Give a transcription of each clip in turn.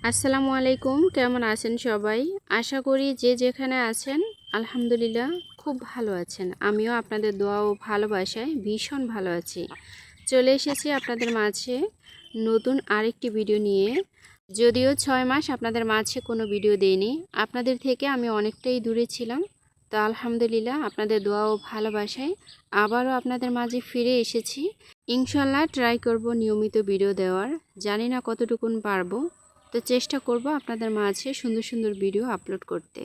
আসসালামু আলাইকুম, কেমন আছেন সবাই? আশা করি যে যেখানে আছেন আলহামদুলিল্লাহ খুব ভালো আছেন। আমিও আপনাদের দোয়া ও ভালোবাসায় ভীষণ ভালো আছি। চলে এসেছি আপনাদের মাঝে নতুন আরেকটি ভিডিও নিয়ে। যদিও 6 মাস আপনাদের মাঝে কোনো ভিডিও দেইনি, আপনাদের থেকে আমি অনেকটাই দূরে ছিলাম। তো আলহামদুলিল্লাহ আপনাদের দোয়া ও ভালোবাসায় আবারও আপনাদের মাঝে ফিরে এসেছি। ইনশাল্লাহ ট্রাই করব নিয়মিত ভিডিও দেওয়ার। জানি না কতটুকুন পারবো, তো চেষ্টা করব আপনাদের মাঝে সুন্দর সুন্দর ভিডিও আপলোড করতে।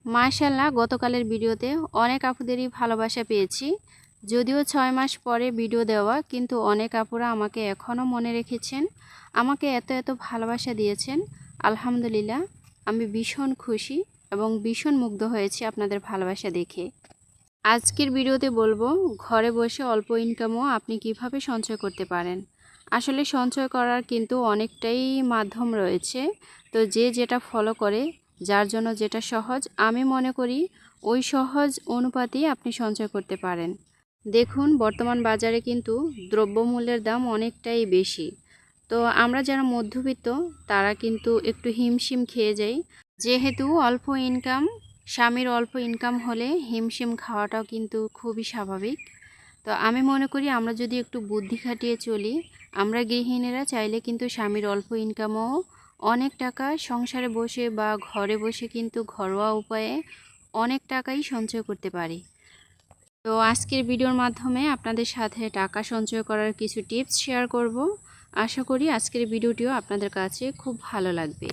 মাশাআল্লাহ গতকালের ভিডিওতে অনেক আপুদেরই ভালোবাসা পেয়েছি। যদিও 6 মাস পরে ভিডিও দেওয়া, কিন্তু অনেক আপুরা আমাকে এখনও মনে রেখেছেন, আমাকে এত এত ভালোবাসা দিয়েছেন। আলহামদুলিল্লাহ আমি ভীষণ খুশি এবং ভীষণ মুগ্ধ হয়েছি আপনাদের ভালোবাসা দেখে। আজকের ভিডিওতে বলবো ঘরে বসে অল্প ইনকামও আপনি কিভাবে সঞ্চয় করতে পারেন। আসলে সঞ্চয় করার কিন্তু অনেকটাই মাধ্যম রয়েছে, তো যে যেটা ফলো করে, যার জন্য যেটা সহজ, আমি মনে করি ওই সহজ অনুপাতেই আপনি সঞ্চয় করতে পারেন। দেখুন বর্তমান বাজারে কিন্তু দ্রব্যমূল্যের দাম অনেকটাই বেশি। তো আমরা যারা মধ্যবিত্ত তারা কিন্তু একটু হিমশিম খেয়ে যাই। যেহেতু অল্প ইনকাম, স্বামীর অল্প ইনকাম হলে হিমশিম খাওয়াটাও কিন্তু খুবই স্বাভাবিক। তো আমি মনে করি আমরা যদি একটু বুদ্ধি খাটিয়ে চলি, আমরা গৃহিণীরা চাইলে কিন্তু স্বামীর অল্প ইনকামও অনেক টাকা সংসারে বসে বা ঘরে বসে কিন্তু ঘরোয়া উপায়ে অনেক টাকাই সঞ্চয় করতে পারি। তো আজকের ভিডিওর মাধ্যমে আপনাদের সাথে টাকা সঞ্চয় করার কিছু টিপস শেয়ার করব। আশা করি আজকের ভিডিওটিও আপনাদের কাছে খুব ভালো লাগবে।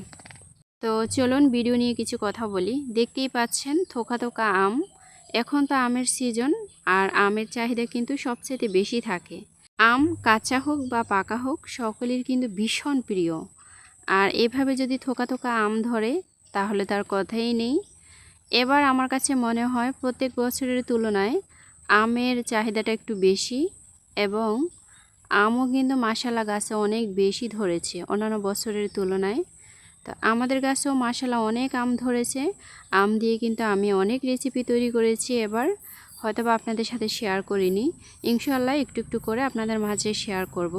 তো চলুন ভিডিও নিয়ে কিছু কথা বলি। দেখতেই পাচ্ছেন থোকা থোকা আম। এখন তো আমের সিজন, আর আমের চাহিদা কিন্তু সবচেয়ে বেশি থাকে। আম কাঁচা হোক বা পাকা হোক সকলের কিন্তু ভীষণ প্রিয়। আর এভাবে যদি থোকা থোকা আম ধরে তাহলে তার কথাই নেই। এবার আমার কাছে মনে হয় প্রত্যেক বছরের তুলনায় আমের চাহিদাটা একটু বেশি, এবং আমও কিন্তু মাশাআল্লাহ গাছে অনেক বেশি ধরেছে অন্যান্য বছরের তুলনায়। তো আমাদের গাছেও মাশাআল্লাহ অনেক আম ধরেছে। আম দিয়ে কিন্তু আমি অনেক রেসিপি তৈরি করেছি, এবার হয়তোবা আপনাদের সাথে শেয়ার করিনি। ইনশাআল্লাহ একটু একটু করে আপনাদের মাঝে শেয়ার করব।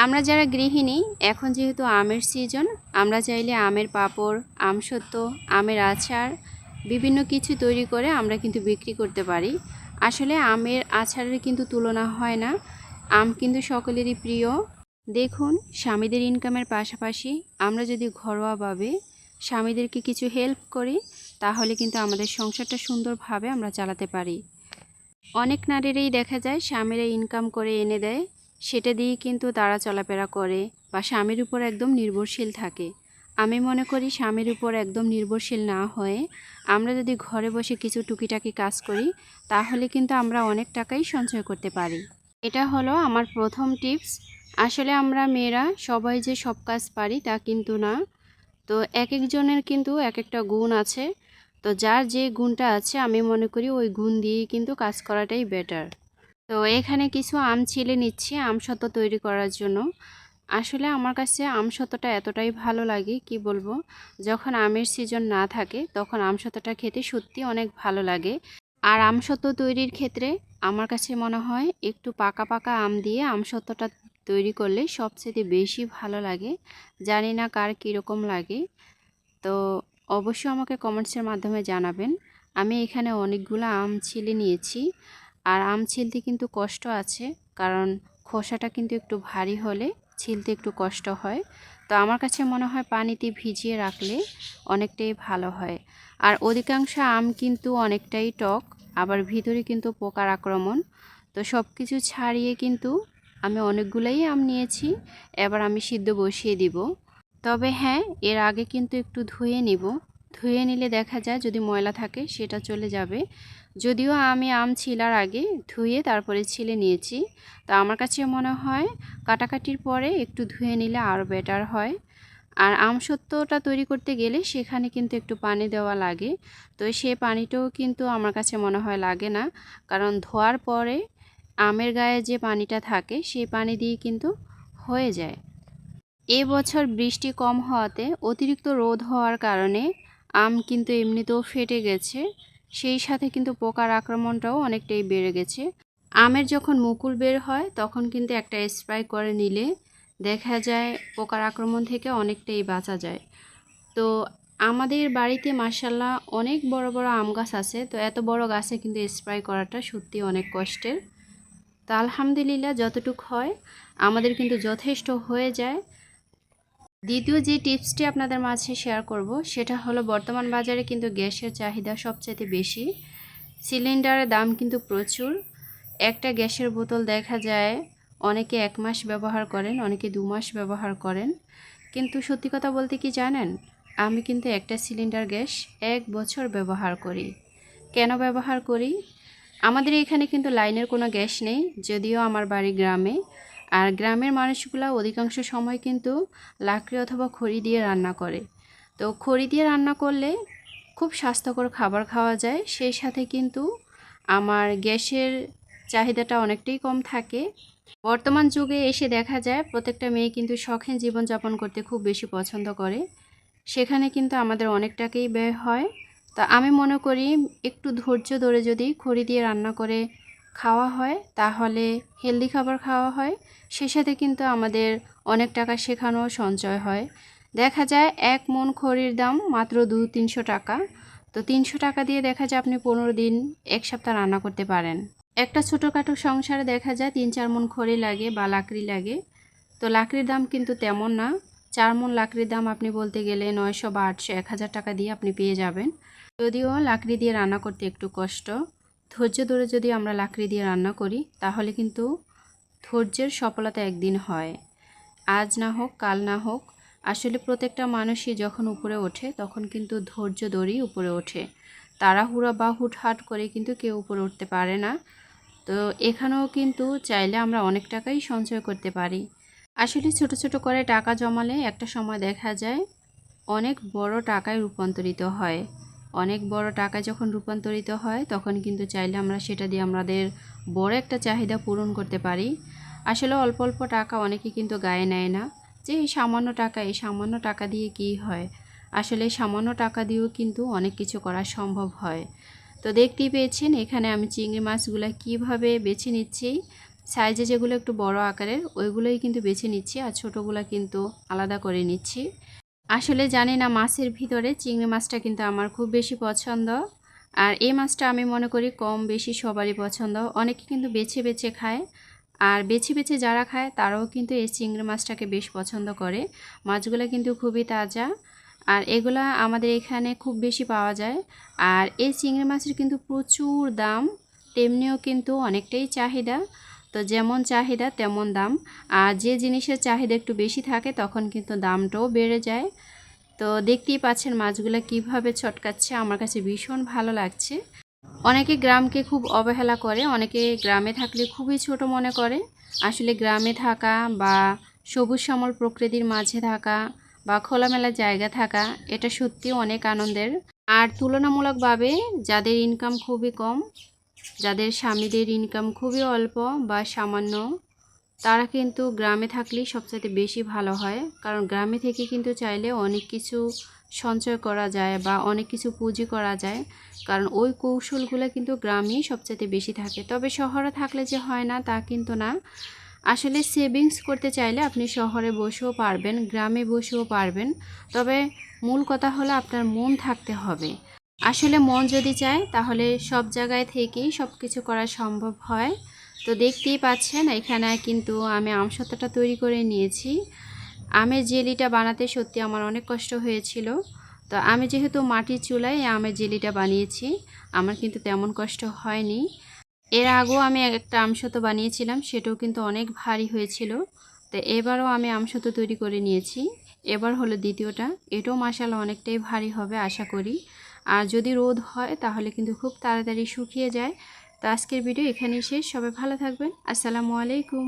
আমরা যারা গৃহিণী, এখন যেহেতু আমের সিজন, আমরা চাইলে আমের পাঁপড়, আমসত্ত্ব, আমের আচার বিভিন্ন কিছু তৈরি করে আমরা কিন্তু বিক্রি করতে পারি। আসলে আমের আচারের কিন্তু তুলনা হয় না। আম কিন্তু সকলেরই প্রিয়। দেখুন স্বামীদের ইনকামের পাশাপাশি আমরা যদি ঘরোয়াভাবে স্বামীদেরকে কিছু হেল্প করি, তাহলে কিন্তু আমাদের সংসারটা সুন্দরভাবে আমরা চালাতে পারি। অনেক নারীরই দেখা যায় স্বামীরা ইনকাম করে এনে দেয়, সেটা দিয়ে কিন্তু তারা চলাফেরা করে বা স্বামীর উপর একদম নির্ভরশীল থাকে। আমি মনে করি স্বামীর উপর একদম নির্ভরশীল না হয়ে আমরা যদি ঘরে বসে কিছু টুকিটাকি কাজ করি, তাহলে কিন্তু আমরা অনেক টাকাই সঞ্চয় করতে পারি। এটা হলো আমার প্রথম টিপস। আসলে আমরা মেয়েরা সবাই যে সব কাজ পারি তা কিন্তু না। তো এক একজনের কিন্তু এক একটা গুণ আছে। তো যার যে গুণটা আছে আমি মনে করি ওই গুণ দিয়েই কিন্তু কাজ করাটাই বেটার। তো এখানে কিছু আম ছিলে নিচ্ছি আমসত্ত্ব তৈরি করার জন্য। আসলে আমার কাছে আমসত্ত্বটা এতটাই ভালো লাগে, কি বলবো। যখন আমের সিজন না থাকে তখন আমসত্ত্বটা খেতে সত্যি অনেক ভালো লাগে। আর আমসত্ত্ব তৈরির ক্ষেত্রে আমার কাছে মনে হয় একটু পাকা পাকা আম দিয়ে আমসত্ত্বটা তৈরি করলে সবচেয়ে বেশি ভালো লাগে। জানি না কার কীরকম লাগে, তো অবশ্যই আমাকে কমেন্টসের মাধ্যমে জানাবেন। আমি এখানে অনেকগুলো আম ছিলে নিয়েছি। আর আম ছিলতে কিন্তু কষ্ট আছে, কারণ খোসাটা কিন্তু একটু ভারী হলে ছিলতে একটু কষ্ট হয়। তো আমার কাছে মনে হয় পানিতে ভিজিয়ে রাখলে অনেকটাই ভালো হয়। আর অধিকাংশ আম কিন্তু অনেকটাই টক, আবার ভিতরে কিন্তু পোকার আক্রমণ। তো সব কিছু ছাড়িয়ে কিন্তু আমি অনেকগুলোই আম নিয়েছি। এবার আমি সিদ্ধ বসিয়ে দিব। তবে হ্যাঁ, এর আগে কিন্তু একটু ধুয়ে নিব। ধুয়ে নিলে দেখা যায় যদি ময়লা থাকে সেটা চলে যাবে। যদিও আমি আম ছিলার আগে ধুয়ে তারপরে ছিলে নিয়েছি। তো আমার কাছে মনে হয় কাটাকাটির পরে একটু ধুয়ে নিলে আরও বেটার হয়। আর আমসত্ত্বটা তৈরি করতে গেলে সেখানে কিন্তু একটু পানি দেওয়া লাগে। তো সেই পানিটাও কিন্তু আমার কাছে মনে হয় লাগে না, কারণ ধোয়ার পরে আমের গায়ে যে পানিটা থাকে সেই পানি দিয়ে কিন্তু হয়ে যায়। এবছর বৃষ্টি কম হওয়াতে অতিরিক্ত রোদ হওয়ার কারণে আম কিন্তু এমনিতেও ফেটে গেছে, সেই সাথে কিন্তু পোকার আক্রমণটাও অনেকটাই বেড়ে গেছে। আমের যখন মুকুল বের হয় তখন কিন্তু একটা স্প্রে করে নিলে দেখা যায় পোকার আক্রমণ থেকে অনেকটাই বাঁচা যায়। তো আমাদের বাড়িতে মাশাআল্লাহ অনেক বড় বড় আম গাছ আছে। তো এত বড় গাছে কিন্তু স্প্রে করাটা সত্যি অনেক কষ্টের। তো আলহামদুলিল্লাহ যতটুকু হয় আমাদের কিন্তু যথেষ্ট হয়ে যায়। দ্বিতীয় যে টিপসটি আপনাদের মাঝে শেয়ার করব সেটা হলো, বর্তমান বাজারে কিন্তু গ্যাসের চাহিদা সবচেয়ে বেশি। সিলিন্ডারের দাম কিন্তু প্রচুর। একটা গ্যাসের বোতল দেখা যায় অনেকে 1 মাস ব্যবহার করেন, অনেকে 2 মাস ব্যবহার করেন। কিন্তু সত্যি কথা বলতে কি জানেন, আমি কিন্তু একটা সিলিন্ডার গ্যাস 1 বছর ব্যবহার করি। কেন ব্যবহার করি? আমাদের এখানে কিন্তু লাইনের কোনো গ্যাস নেই, যদিও আমার বাড়ি গ্রামে। আর গ্রামের মানুষগুলা অধিকাংশ সময় কিন্তু লাকড়ি অথবা খড়ি দিয়ে রান্না করে। তো খড়ি দিয়ে রান্না করলে খুব স্বাস্থ্যকর খাবার খাওয়া যায়, সেই সাথে কিন্তু আমার গ্যাসের চাহিদাটা অনেকটাই কম থাকে। বর্তমান যুগে এসে দেখা যায় প্রত্যেকটা মেয়ে কিন্তু শৌখিন জীবনযাপন করতে খুব বেশি পছন্দ করে, সেখানে কিন্তু আমাদের অনেক টাকাই ব্যয় হয়। তা আমি মনে করি একটু ধৈর্য ধরে যদি খড়ি দিয়ে রান্না করে খাওয়া হয় তাহলে হেলদি খাবার খাওয়া হয়, সেই সাথে কিন্তু আমাদের অনেক টাকা সেখানেও সঞ্চয় হয়। দেখা যায় 1 মণ খড়ির দাম মাত্র 200-300 টাকা। তো 300 টাকা দিয়ে দেখা যায় আপনি 15 দিন 1 সপ্তাহ রান্না করতে পারেন। একটা ছোটোখাটো সংসারে দেখা যায় 3-4 মণ খড়ি লাগে বা লাকড়ি লাগে। তো লাকড়ির দাম কিন্তু তেমন না। 4 মণ লাকড়ির দাম আপনি বলতে গেলে 900 বা 800 1000 টাকা দিয়ে আপনি পেয়ে যাবেন। যদিও লাকড়ি দিয়ে রান্না করতে একটু কষ্ট, ধৈর্য ধরে যদি আমরা লাকড়ি দিয়ে রান্না করি তাহলে কিন্তু ধৈর্যের সফলতা একদিন হয়। আজ না হোক কাল না হোক, আসলে প্রত্যেকটা মানুষই যখন উপরে ওঠে তখন কিন্তু ধৈর্য ধরেই উপরে ওঠে। তাড়াহুড়া বা হুটহাট করে কিন্তু কেউ উপরে উঠতে পারে না। তো এখানেও কিন্তু চাইলে আমরা অনেক টাকাই সঞ্চয় করতে পারি। আসলে ছোট ছোট করে টাকা জমালে একটা সময় দেখা যায় অনেক বড় টাকায় রূপান্তরিত হয়। অনেক বড় টাকায় যখন রূপান্তরিত হয় তখন কিন্তু চাইলে আমরা সেটা দিয়ে আমাদের বড় একটা চাহিদা পূরণ করতে পারি। আসলে অল্প অল্প টাকা অনেকে কিন্তু গায়ে নেয় না, যে এই সামান্য টাকা দিয়ে কী হয়। আসলে সামান্য টাকা দিয়েও কিন্তু অনেক কিছু করা সম্ভব হয়। তো দেখতেই পেয়েছেন এখানে আমি চিংড়ি মাছগুলো কিভাবে বেছে নিচ্ছি। সাইজে যেগুলো একটু বড় আকারের ওইগুলোই কিন্তু বেছে নিচ্ছি, আর ছোটোগুলো কিন্তু আলাদা করে নিচ্ছি। আসলে জানি না, মাছের ভিতরে চিংড়ি মাছটা কিন্তু আমার খুব বেশি পছন্দ। আর এই মাছটা আমি মনে করি কম বেশি সবারই পছন্দ। অনেকে কিন্তু বেছে বেছে খায়, আর বেছে বেছে যারা খায় তারাও কিন্তু এই চিংড়ি মাছটাকে বেশ পছন্দ করে। মাছগুলো কিন্তু খুবই তাজা, আর এগুলা আমাদের এখানে খুব বেশি পাওয়া যায়। আর এই চিংড়ি মাছের কিন্তু প্রচুর দাম, তেমনিও কিন্তু অনেকটাই চাহিদা। তো যেমন চাহিদা তেমন দাম, আর যে জিনিসের চাহিদা একটু বেশি থাকে তখন কিন্তু দামটাও বেড়ে যায়। তো দেখতেই পাচ্ছেন মাছগুলো কিভাবে ছটকাচ্ছে, আমার কাছে ভীষণ ভালো লাগছে। অনেকে গ্রামকে খুব অবহেলা করে, অনেকে গ্রামে থাকলে খুবই ছোট মনে করে। আসলে গ্রামে থাকা বা সবুজ শ্যামল প্রকৃতির মাঝে থাকা বা খোলামেলা জায়গা থাকা এটা সত্যি অনেক আনন্দের। আর তুলনামূলকভাবে যাদের ইনকাম খুবই কম, যাদের স্বামীদের ইনকাম খুবই অল্প বা সামান্য, তারা কিন্তু গ্রামে থাকলেই সবচেয়ে বেশি ভালো হয়। কারণ গ্রামে থেকে কিন্তু চাইলে অনেক কিছু সঞ্চয় করা যায় বা অনেক কিছু পুঁজি করা যায়, কারণ ওই কৌশলগুলো কিন্তু গ্রামেই সবচেয়ে বেশি থাকে। তবে শহরে থাকলে যে হয় না তা কিন্তু না। আসলে সেভিংস করতে চাইলে আপনি শহরে বসেও পারবেন, গ্রামে বসেও পারবেন। তবে মূল কথা হলো আপনার মন থাকতে হবে। আসলে মন যদি চায় তাহলে সব জায়গায় থেকেই সব কিছু করা সম্ভব হয়। তো দেখতেই পাচ্ছেন এখানে কিন্তু আমি আমসত্ত্বটা তৈরি করে নিয়েছি। আমের জেলিটা বানাতে সত্যি আমার অনেক কষ্ট হয়েছিল। তো আমি যেহেতু মাটির চুলায় আমের জেলিটা বানিয়েছি, আমার কিন্তু তেমন কষ্ট হয়নি। এর আগেও আমি একটা আমসত্ত্ব বানিয়েছিলাম, সেটাও কিন্তু অনেক ভারী হয়েছিল। তো এবারও আমি আমসত্ত্ব তৈরি করে নিয়েছি, এবার হলো দ্বিতীয়টা। এটাও মাশাআল্লাহ অনেকটাই ভারী হবে আশা করি। আর যদি রোদ হয় তাহলে কিন্তু খুব তাড়াতাড়ি শুকিয়ে যায়। তো আজকের ভিডিও এখানেই শেষ। সবাই ভালো থাকবেন। আসসালামু আলাইকুম।